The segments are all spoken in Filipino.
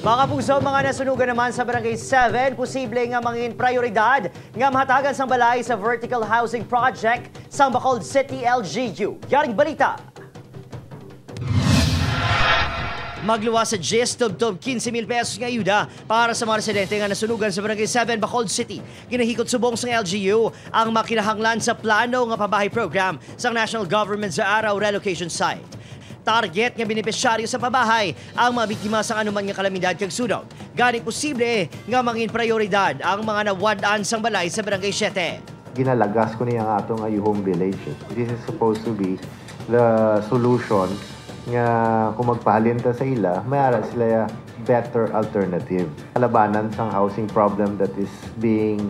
Mga puso, mga nasunugan naman sa Barangay 7, posible nga mangin prioridad nga mahatagan sang balay sa vertical housing project sa Bacolod City, LGU. Yaring balita. Magluwas sa gist tub 15,000 pesos nga ayuda para sa mga residente nga nasunugan sa Barangay 7, Bacolod City. Ginahikot subong sa LGU ang makinahanglan sa plano nga pabahay program sa national government sa Araw Relocation Site. Target nga benepisyaryo sa pabahay ang mga biktima sa anuman nga kalamidad kag sunog. Gani posible nga mangin prioridad ang mga nawad-an sang balay sa Barangay 7. Ginalagas ko niya ang atong home village. This is supposed to be the solution nga kung magpahalin ta sa ila, mayara sila better alternative. Labanan sang housing problem that is being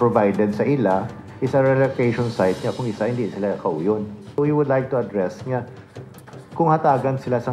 provided sa ila is a relocation site nga kung isa hindi sila kauyon. So we would like to address nga kung hatagan sila sa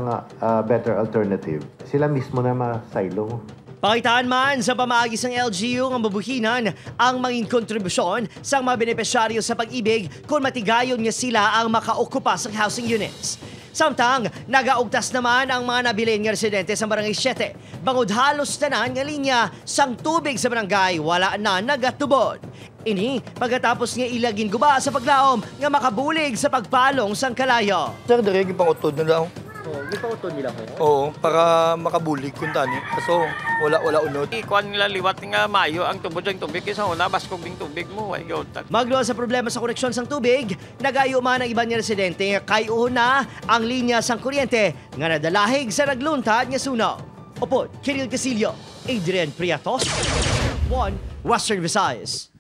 better alternative, sila mismo na ma-silo. Pakitaan man sa pamaagi sang LGU nga mabuhinan ang mangin kontribusyon sa mga benepisyaryo sa pag-ibig kung matigayon nga sila ang makaukupa sa housing units. Samtang, nagaugtas naman ang mga nabilin nga residente sa Barangay 7. Bangod halos tanan nga linya sang tubig sa barangay, wala na nagatubod. Ini, pagkatapos nga ilagin guba sa paglaom nga makabulig sa pagpalong sang kalayo. Sir, diregi pang utod na daw. Oh, gipauton nila ko? Oo, para makabulig kung tani. Kaso wala unod. Ikuan nila liwat nga mayo ang tubod ng tubig kaysa una baskog ng tubig mo ay gawtan. Magluwa sa problema sa koneksyon sang tubig, nagayo man ang iban nga residente nga kayo na ang linya sang kuryente nga nadalahig sa nagluntad nga sunog. Upod, Kiril Casillo, Adrian Priatos, 1 Western Visayas.